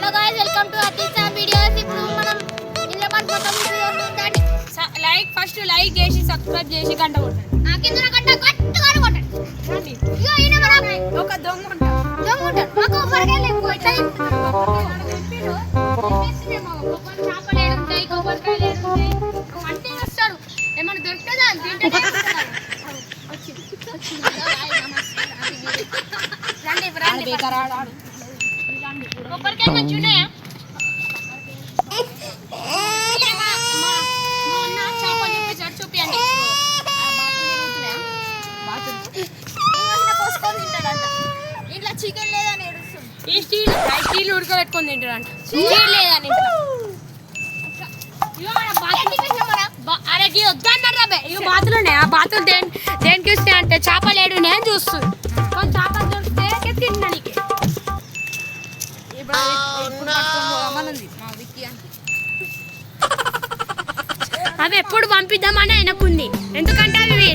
Hello guys welcome to అతిసా videos. ఇప్పుడు మనం ఇందులో పడుకోవడం చూడండి. ఫస్ట్ లైక్ చేసి సబ్స్క్రైబ్ చేసి గంట కొట్టండి. ఆ కింద గంట గట్టిగా కొట్టండి. రండి. ఇగో ఈయన మన ఒక దొంగ ఉంటాడు. మాకు కొబ్బరికాయలు ఎక్కువ ఇట్లా చేపలు ఉంటాయి, కొబ్బరికాయలు ఉంటాయి, అన్నీ వస్తాడు. ఏమన్నా దొరుకుతుందా తింటే కొబ్బరికాయలు మంచిగా ఉన్నాయా? చూపియండి. ఇంట్లో చికెన్ లేదని ఏడుస్తుంది. ఈ స్టీల్ ఉడకబెట్టుకొని తింటాడంట. స్టీల్ లేదని అరే వద్దన్నారు రాబే. ఇవి బాతులు ఉన్నాయి. ఆ బాతులు దేనికి వస్తాయి అంటే చేపలు ఏడు నేను చూస్తుంది. చేపలు దొరికితే తినడానికి అవి ఎప్పుడు పంపిద్దామని ఆయనకుంది. ఎందుకంటే అవి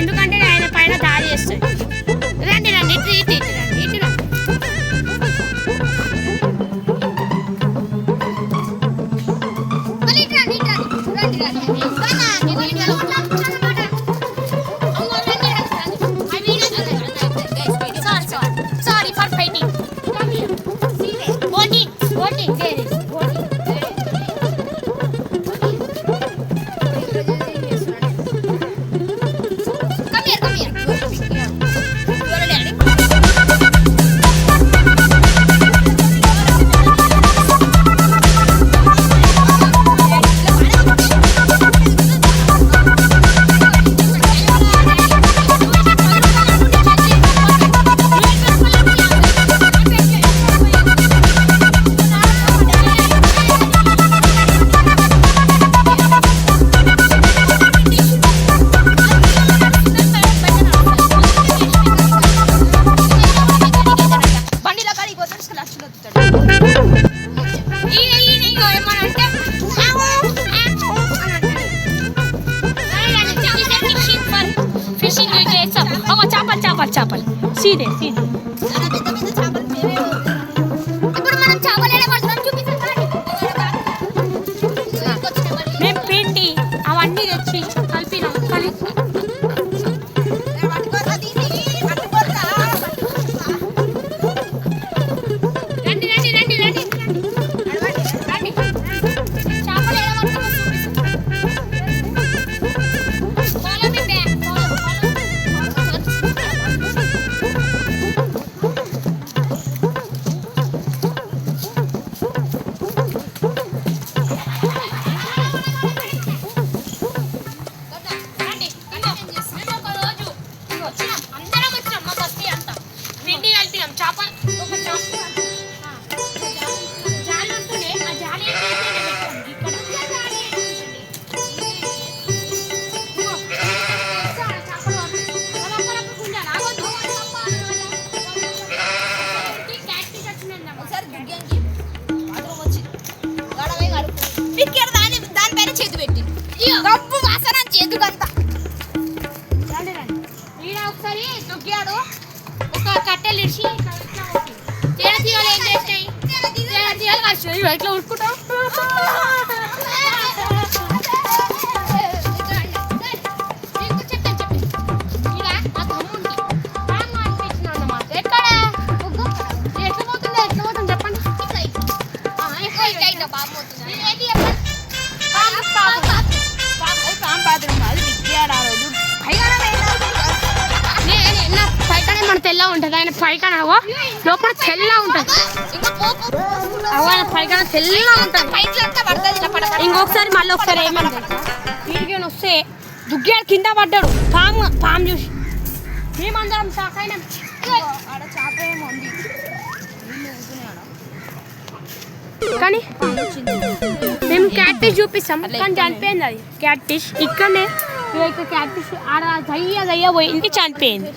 ఎందుకంటే ఆయన పైన దాడి చేస్తాయి. రండి రండి ఇటు ఇటు ఇటు రండి ఇటు రండి. Sorry for fighting. Voting. There is voting. Come here. Your daddy. చేపలు సీదే ఇప్పుడు మనం చేపలు ఏడబడుతున్నాం చూపిస్తాం. మేము పిండి అవన్నీ తెచ్చి కలిపినాం. దానిపైన చేతి పెట్టి గప్పు వాసన చేతుకంతా. ఈడ ఒకసారి తొక్కాడు. ఒక కట్టెలు ఇచ్చి తేడ తీయాలి. ఏం చేస్తాయి ఇట్లా ఉడుకుంటాం. మన తెల్ల ఉంటుంది. ఆయన పైకన లోపల తెల్ల ఉంటుంది. ఆయన పైకన తెల్ల ఉంటుంది. ఇంకొకసారి మళ్ళీ ఒకసారి ఏమన్నా తిరిగి వస్తే దుగ్గాడు కింద పడ్డాడు. పాము చూసి మేమందరం షాక్ అయినా. కానీ మేము క్యాట్ ఫిష్ చూపిస్తాం. కానీ చనిపోయింది. అది క్యాట్ ఫిష్ ఇక్కడనే క్యాట్ ఫిష్ ఆడ దయ్య పోయింది, చనిపోయింది.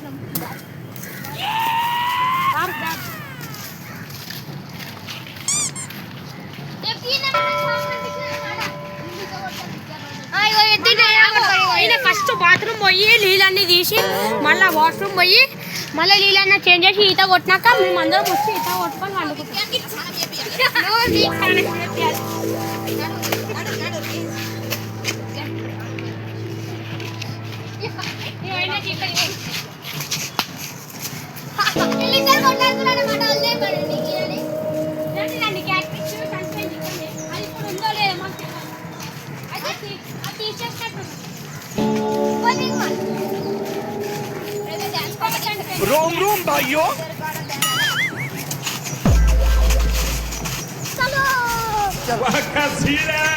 ఫస్ట్ బాత్రూమ్ పోయి నీళ్ళన్నీ తీసి మళ్ళీ వాష్రూమ్ పోయి మళ్ళీ నీళ్ళన్నా చేంజ్ చేసి ఈత కొట్టినాక మేము అందరం వచ్చి ఈత కొట్టుకొని వండుకుంటాం. ఎవరిది వీళ్ళిద్దరు కొట్లాడుతున్నారు అన్నమాట. వదిలేయ్ మరి నీకు ఇవ్వాలి. రండి క్యాట్రిక్ సస్పెండ్ ఇవ్వండి. అది ఇప్పుడు ఉందో లేదో మాకు చెప్పండి. అది తీసేసినట్టు रोम रोम भाइयों क्या सीन है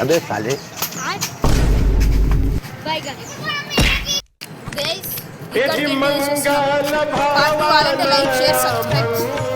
अबे साले मंगल लाइक शेयर सब्सक्राइब